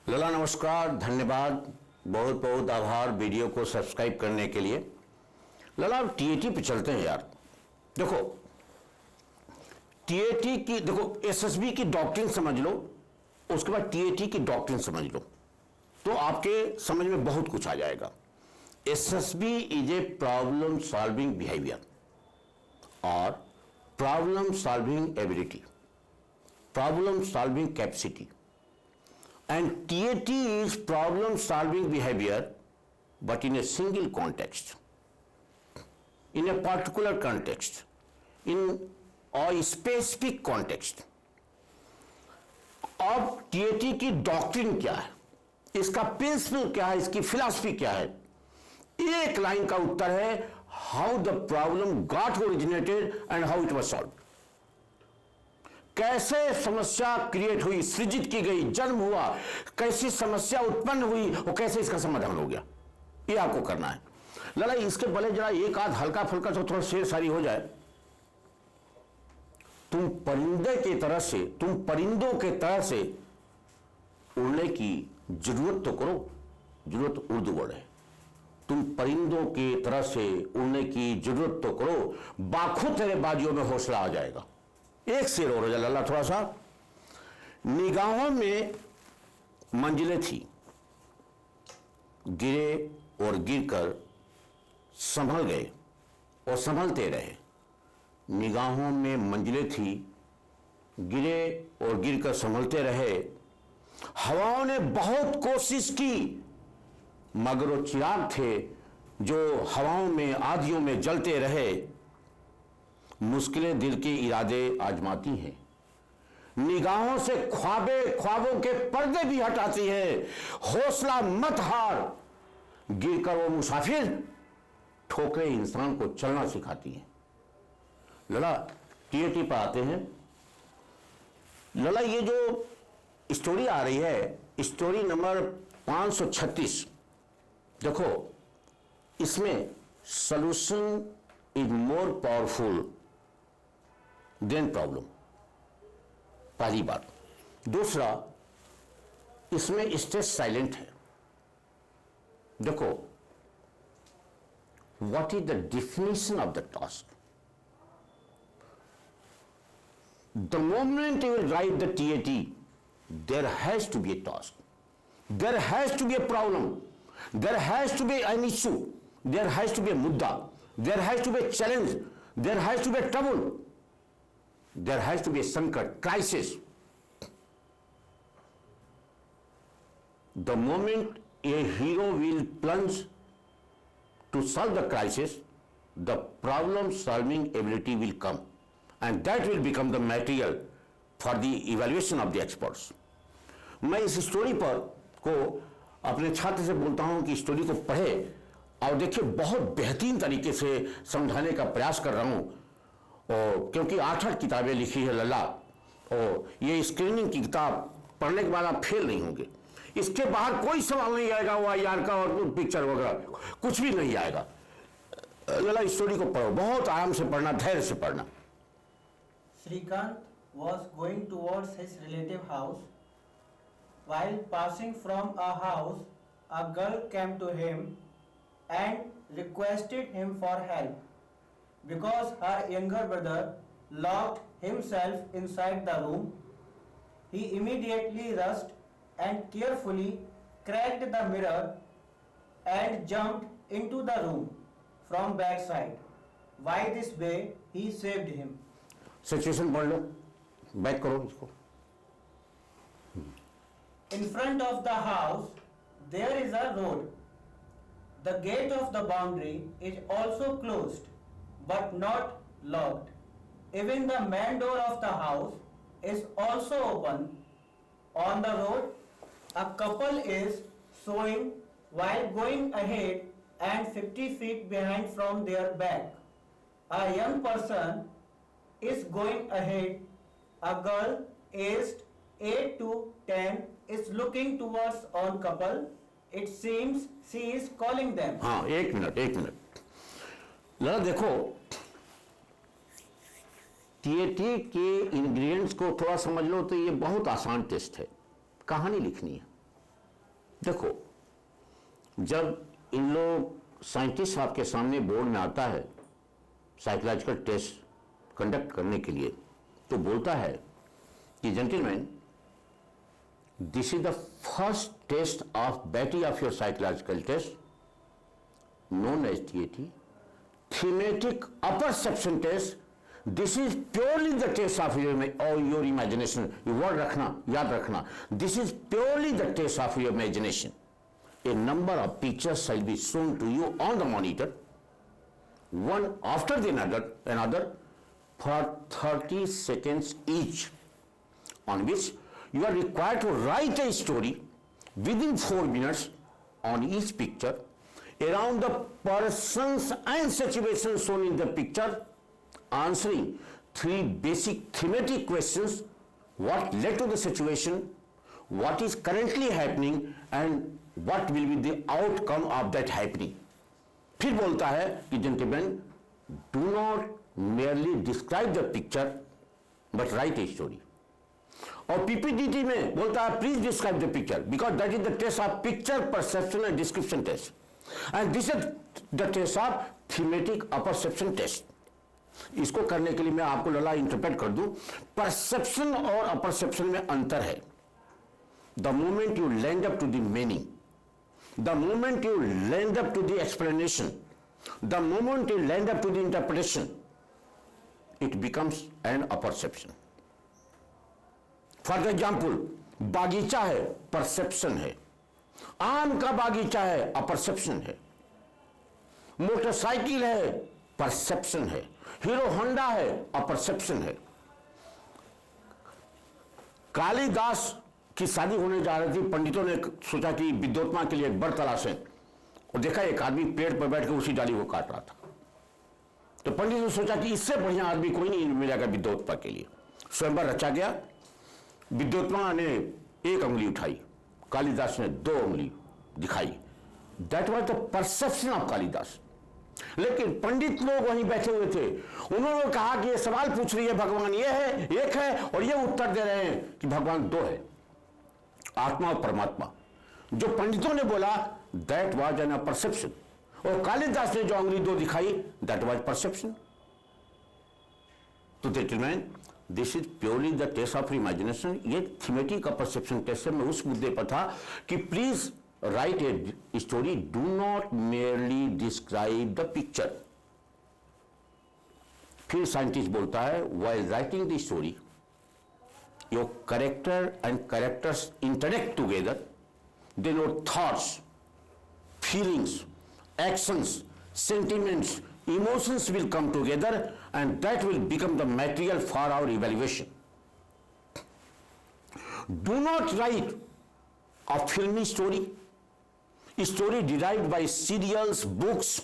लला नमस्कार, धन्यवाद, बहुत बहुत आभार वीडियो को सब्सक्राइब करने के लिए। लला टीएटी पे चलते हैं यार। देखो टीएटी की, देखो एसएसबी की डॉक्ट्रिन समझ लो, उसके बाद टीएटी की डॉक्ट्रिन समझ लो तो आपके समझ में बहुत कुछ आ जाएगा। SSB is a problem solving behaviour और problem solving ability, problem solving capacity, and TAT is problem solving behavior but in a single context, in a particular context, in a specific context. अब TAT की doctrine क्या है, इसका principal क्या है, इसकी philosophy क्या है? एक लाइन का उत्तर है, how the problem got originated and how it was solved. कैसे समस्या क्रिएट हुई, सृजित की गई, जन्म हुआ, कैसी समस्या उत्पन्न हुई और कैसे इसका समाधान हो गया, ये आपको करना है। लला इसके भले जरा एक आध हल्का फुल्का तो थोड़ा शेर शायरी हो जाए। तुम परिंदे की तरह से, तुम परिंदों के तरह से उड़ने की जरूरत तो करो, जरूरत उर्दू वर्ड है। तुम परिंदों की तरह से उड़ने की जरूरत तो करो, बाखों तेरे बाजियों में हौसला आ जाएगा। एक शेर और लल्ला थोड़ा सा। निगाहों में मंजिलें थी, गिरे और गिरकर संभल गए और संभलते रहे। निगाहों में मंजिलें थी, गिरे और गिरकर संभलते रहे। हवाओं ने बहुत कोशिश की मगर वो चिराग थे जो हवाओं में आधियों में जलते रहे। मुश्किलें दिल के इरादे आजमाती हैं, निगाहों से ख्वाबों के पर्दे भी हटाती है। हौसला मत हार, गिरकर वो मुसाफिर, ठोकरें इंसान को चलना सिखाती हैं। लला टीएटी पर आते हैं। लला ये जो स्टोरी आ रही है, स्टोरी नंबर 536, देखो इसमें solution is more powerful than problem, पहली बात। दूसरा, इसमें स्टेज साइलेंट है। देखो what is the definition of the task. The moment you will write the TAT, there has to be a task, there has to be a problem, there has to be an issue, there has to be a मुद्दा, there has to be a challenge, there has to be a trouble, there has to be a sankat, crisis. The moment a hero will plunge to solve the crisis, the problem solving ability will come and that will become the material for the evaluation of the experts. मैं इस story पर को अपने छात्र से बोलता हूं कि स्टोरी को पढ़े और देखिए, बहुत बेहतरीन तरीके से समझाने का प्रयास कर रहा हूं। और क्योंकि 8 किताबें लिखी है लल्ला, और ये स्क्रीनिंग की किताब पढ़ने के बाद आप फेल नहीं होंगे। इसके बाहर कोई सवाल नहीं आएगा वो यार का और पिक्चर वगैरह कुछ भी नहीं आएगा। लल्ला स्टोरी को पढ़ो, बहुत आराम से पढ़ना, धैर्य से पढ़ना। Shrikant was going towards his relative house. While passing from a house, a girl came to him and requested him for help, because her younger brother locked himself inside the room. He immediately rushed and carefully cracked the mirror and jumped into the room from backside. By this way, he saved him. Situation पढ़ लो, back करो इसको। In front of the house, there is a road. The gate of the boundary is also closed, but not locked. Even the main door of the house is also open. On the road, a couple is sewing while going ahead and 50 feet behind from their back. A young person is going ahead. A girl aged 8 to 10 is looking towards on couple. It seems she is calling them. हाँ, एक minute लड़ा, देखो TAT के ingredients को थोड़ा समझ लो तो ये बहुत आसान टेस्ट है। कहानी लिखनी है, देखो, जब इन लोग साइंटिस्ट आपके सामने बोर्ड में आता है साइकोलॉजिकल टेस्ट कंडक्ट करने के लिए, तो बोलता है कि gentleman, this is the first test of battery of your psychological test known as TAT, thematic apperception test. This is purely the test of your imagination. ये word रखना, याद रखना. This is purely the test of your imagination. A number of pictures shall be shown to you on the monitor, one after the another for 30 seconds each, on which you are required to write a story within 4 minutes on each picture around the persons and situations shown in the picture, answering 3 basic thematic questions: what led to the situation, what is currently happening, and what will be the outcome of that happening. फिर बोलता है कि gentlemen, do not merely describe the picture but write a story. और PPTT में बोलता है please describe the picture, because that is the test of picture perception and description test. And this is the test of thematic apperception test. इसको करने के लिए मैं आपको लला इंटरप्रेट कर दूं, परसेप्शन और अपरसेप्शन में अंतर है. The moment you land up to the meaning, the moment you land up to the explanation, the moment you land up to the interpretation, it becomes an apperception. For example, बागीचा है, perception है. आम का बागीचा है, apperception है. Motorcycle है, perception है. हीरो होंडा है, अपरसेप्शन है. कालिदास की शादी होने जा रही थी. पंडितों ने सोचा कि विद्योत्मा के लिए एक बर तलाशें, और देखा एक आदमी पेड़ पर बैठ कर उसी डाली को काट रहा था. तो पंडित ने सोचा कि इससे बढ़िया आदमी कोई नहीं मिलेगा विद्योत्मा के लिए. स्वयंवर रचा गया. विद्योत्मा ने 1 अंगुली उठाई, कालिदास ने 2 अंगुली दिखाई. That was the perception of Kalidas. लेकिन पंडित लोग वहीं बैठे हुए थे. उन्होंने कहा कि ये सवाल पूछ रही है भगवान ये है, एक है, और ये उत्तर दे रहे हैं कि भगवान 2 है, आत्मा और परमात्मा. जो पंडितों ने बोला दैट वाज एन परसेप्शन, और कालिदास ने जो अंगुली 2 दिखाई दैट वाज परसेप्शन. तो gentleman, this is purely the test of imagination. ये थीमेटिक का परसेप्शन टेस्ट है. मैं उस मुद्दे पर था कि please write a story, do not merely describe the picture. फिर साइंटिस्ट बोलता है while writing the story, your character and characters interact together, they know thoughts, feelings, actions, sentiments, emotions will come together, and that will become the material for our evaluation. Do not write a filmy story, a story derived by serials, books,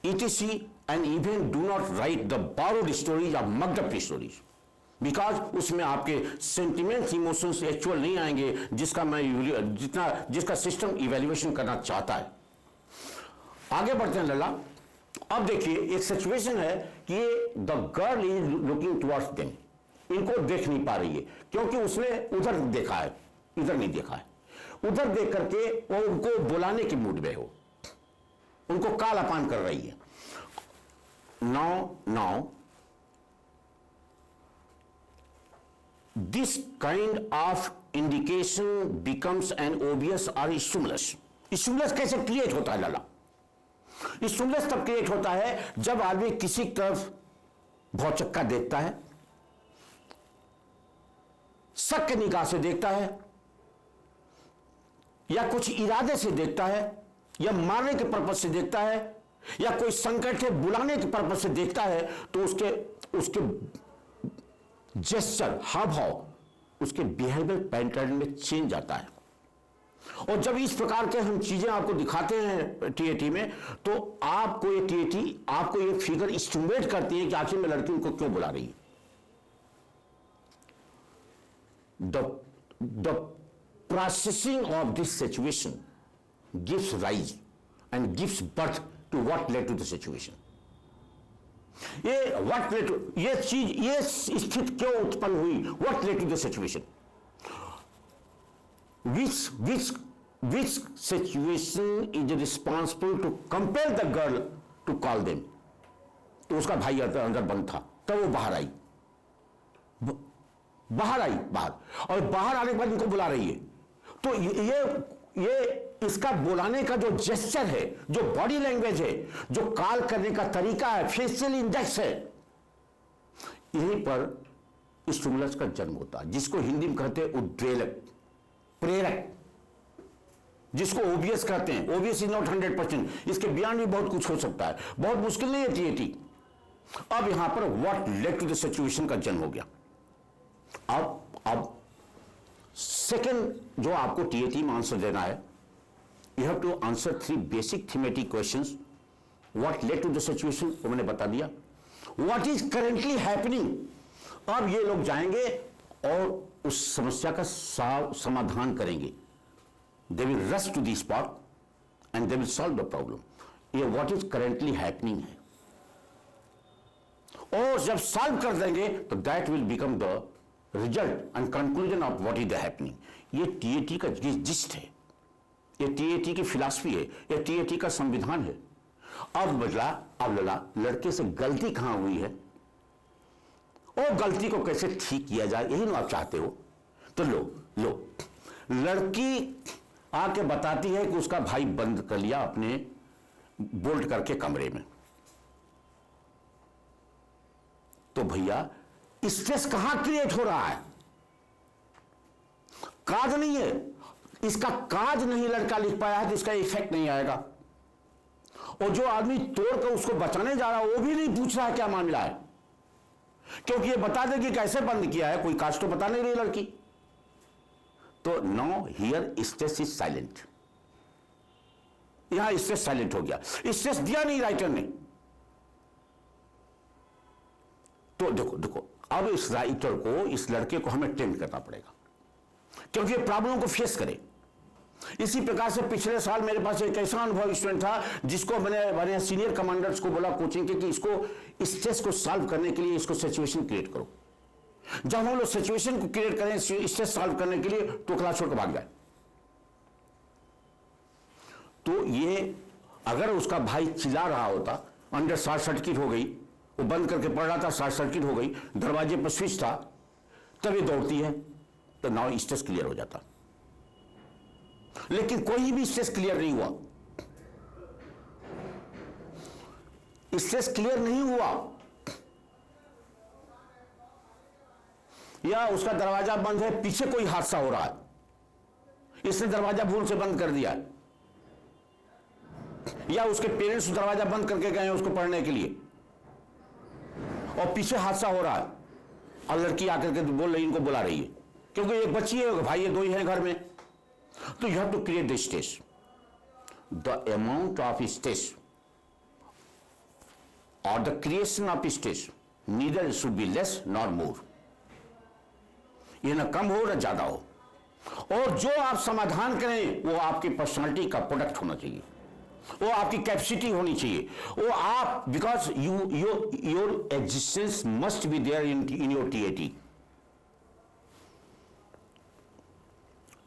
etc., and even do not write the borrowed stories or mugged up stories. Because उसमें आपके sentiments, emotions actual नहीं आएंगे जिसका system evaluation करना चाहता है. आगे बढ़ते हैं लला. अब देखिए एक सिचुएशन है कि the girl is looking towards them. इनको देख नहीं पा रही है क्योंकि उसने उधर देखा है, इधर नहीं देखा है. उधर देख करके वो उनको बुलाने के मूड में हो, उनको कालापान कर रही है. Now this kind of indication becomes an obvious or stimulus. Stimulus कैसे क्रिएट होता है लाला? स्टिमुलस तब क्रिएट होता है जब आदमी किसी तरफ भौचक्का देखता है, शक की निगाह से देखता है, या कुछ इरादे से देखता है, या मारने के पर्पज से देखता है, या कोई संकट है बुलाने के पर्पज से देखता है, तो उसके जेस्चर, हाव भाव, उसके बिहेवियर पैटर्न में चेंज आता है. और जब इस प्रकार के हम चीजें आपको दिखाते हैं टीएटी में, तो आपको ये टीएटी, आपको ये फिगर स्टिमुलेट करती है कि आखिर में लड़की उनको क्यों बुला रही है. The processing of this situation gives rise and gives birth to what led to the situation. ये चीज, ये स्थिति क्यों उत्पन्न हुई, what led to the situation. which situation is responsible to compel the girl to call them? तो उसका भाई अंदर बंद था, तब वो बाहर आई, और बाहर आने के बाद इनको बुला रही है। तो ये इसका बुलाने का जो जेस्चर है, जो बॉडी लैंग्वेज है, जो कॉल करने का तरीका है, फेशियल इंडेक्स है, यहीं पर स्टिमुलस का जन्म होता है, जिसको हिंदी में कहते हैं उद्वेलक, प्रेरक, जिसको ओबियस कहते हैं। ओबियस इज नॉट 100%, इसके बियॉन्ड भी बहुत कुछ हो सकता है, बहुत मुश्किल नहीं है टीएटी। अब यहां पर what led to the situation का जन्म हो गया। अब सेकंड जो आपको टीएटी में आंसर देना है, you have to answer 3 basic thematic questions. What led to the situation वो मैंने बता दिया, व्हाट इज करेंटली हैपनिंग। अब ये लोग जाएंगे और उस समस्या का समाधान करेंगे। They will rush to the spot and they will solve the problem. ये व्हाट इज करेंटली हैपनिंग है, और जब सॉल्व कर देंगे तो that will become the result and conclusion of what is the happening. ये टीएटी का जिस्ट है, ये टीएटी की फिलॉसफी है, ये टीएटी का संविधान है। अब लला लड़के से गलती कहां हुई है और गलती को कैसे ठीक किया जाए, यही ना आप चाहते हो। तो लो लड़की आके बताती है कि उसका भाई बंद कर लिया अपने बोल्ट करके कमरे में। तो भैया स्ट्रेस कहां क्रिएट हो रहा है? काज नहीं है, इसका काज नहीं लड़का लिख पाया है तो इसका इफेक्ट नहीं आएगा। और जो आदमी तोड़कर उसको बचाने जा रहा है वो भी नहीं पूछ रहा है क्या मामला है, क्योंकि ये बता देगी कैसे बंद किया है, कोई काज तो बता नहीं रही लड़की। तो no here stress is silent, यहां स्ट्रेस साइलेंट हो गया, स्ट्रेस दिया नहीं राइटर ने। तो देखो अब इस राइटर को, इस लड़के को हमें ट्रेन करना पड़ेगा, क्योंकि ये प्रॉब्लम को फेस करे। इसी प्रकार से पिछले साल मेरे पास एक ऐसा अनुभव स्टूडेंट था जिसको मैंने सीनियर कमांडर्स को बोला कोचिंग के कि इसको स्ट्रेस को सॉल्व करने के लिए इसको सिचुएशन क्रिएट करो। जब हम लोग सिचुएशन को क्रिएट करें स्ट्रेस सॉल्व करने के लिए तो क्लास छोड़कर भाग जाए। तो ये अगर उसका भाई चिल्ला रहा होता, अंदर शॉर्ट सर्किट हो गई, वो बंद करके पढ़ रहा था, शॉर्ट सर्किट हो गई, दरवाजे पर स्विच था, तब ये दौड़ती है, तो नाउ स्ट्रेस क्लियर हो जाता। लेकिन कोई भी स्ट्रेस क्लियर नहीं हुआ, स्ट्रेस क्लियर नहीं हुआ, या उसका दरवाजा बंद है, पीछे कोई हादसा हो रहा है, इसने दरवाजा भूल से बंद कर दिया, या उसके पेरेंट्स दरवाजा बंद करके गए उसको पढ़ने के लिए और पीछे हादसा हो रहा है और लड़की आकर के बोल रही, इनको बुला रही है, क्योंकि एक बच्ची है, भाई ये 2 ही हैं घर में। तो you have to create the stress, the amount of stress और the creation of stress neither should be less nor more. ये ना कम हो ना ज्यादा हो, और जो आप समाधान करें वो आपकी पर्सनालिटी का प्रोडक्ट होना चाहिए, वो आपकी कैपेसिटी होनी चाहिए, वो आप, because your existence must be there in your TAT.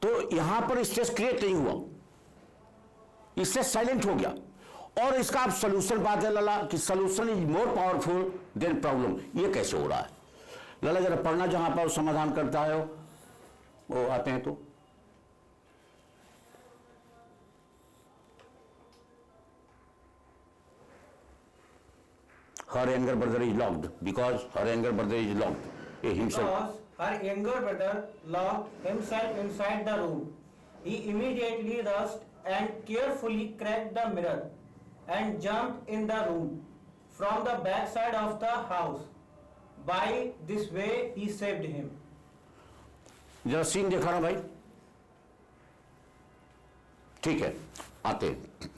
तो यहां पर स्ट्रेस क्रिएट नहीं हुआ, स्ट्रेस साइलेंट हो गया। और इसका आप सोल्यूशन बात है लला कि solution is more powerful than problem. ये कैसे हो रहा है लला, जरा पढ़ना, जहां पर समाधान करता है वो आते हैं। तो her younger brother is locked because her younger brother is locked himself. Because her younger brother locked himself inside the room, he immediately rushed and carefully cracked the mirror and jumped in the room from the back side of the house. By this way he saved him. जरा scene देखा ना भाई, ठीक है, आते हैं।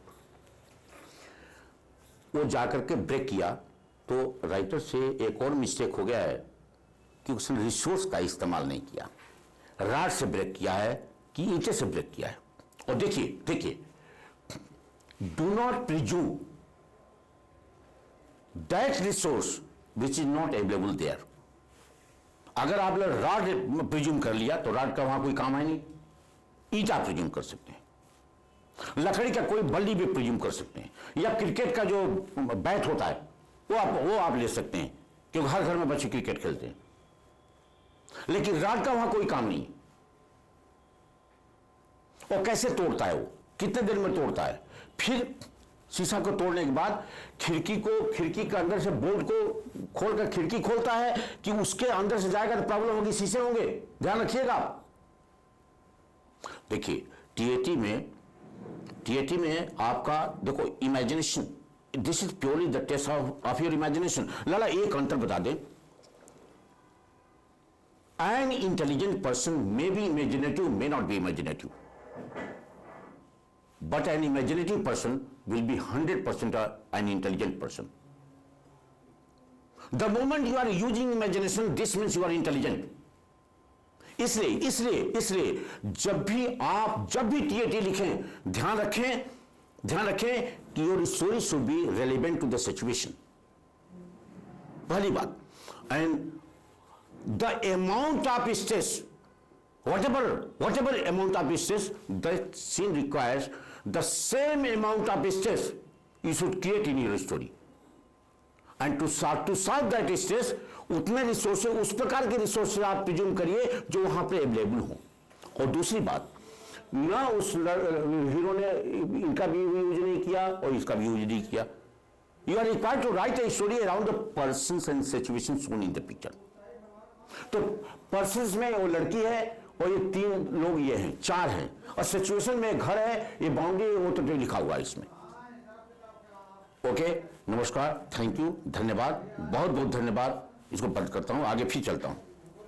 वो जाकर के ब्रेक किया, तो राइटर से एक और मिस्टेक हो गया है कि उसने रिसोर्स का इस्तेमाल नहीं किया, राड से ब्रेक किया है कि ईंटे से ब्रेक किया है। और देखिए do not presume that resource which is not available there. अगर आपने राड प्रिज्यूम कर लिया तो राड का वहां कोई काम है नहीं, ईंट आप प्रिज्यूम कर सकते हैं, लकड़ी का कोई बल्ली भी प्रिज्यूम कर सकते हैं, या क्रिकेट का जो बैट होता है वो आप ले सकते हैं, क्योंकि हर घर में बच्चे क्रिकेट खेलते हैं। लेकिन राड का वहां कोई काम नहीं। और कैसे तोड़ता है वो, कितने देर में तोड़ता है, फिर शीशा को तोड़ने के बाद खिड़की के अंदर से बोल्ट को खोलकर खिड़की खोलता है कि उसके अंदर से जाएगा तो प्रॉब्लम होगी, शीशे होंगे, ध्यान रखिएगा आप। देखिए टीएटी में आपका देखो imagination, this is purely the test of your imagination. लाला एक अंतर बता दें, an intelligent person may be imaginative, may not be imaginative, but an imaginative person will be 100% an intelligent person. The moment you are using imagination, this means you are intelligent. इसलिए जब भी TAT लिखें, ध्यान रखें कि your story should be relevant to the situation, पहली बात। And the amount of stress, whatever amount of stress the scene requires, the same amount of stress you should create in your story, and to solve that stress उतने resources, उस प्रकार के resources आप presume करिए जो वहां पे available हो। और दूसरी बात, ना उस हीरो ने इनका भी यूज नहीं किया और इसका भी यूज नहीं किया। You are required to write a story around the persons and situation shown in the picture. तो पर्सन्स में वो लड़की है और ये 3 लोग ये हैं, 4 हैं, और सिचुएशन में घर है, ये बाउंड्री, वो तो लिखा हुआ है इसमें। ओके, नमस्कार, थैंक यू, धन्यवाद, बहुत बहुत धन्यवाद। इसको बंद करता हूं, आगे फिर चलता हूं।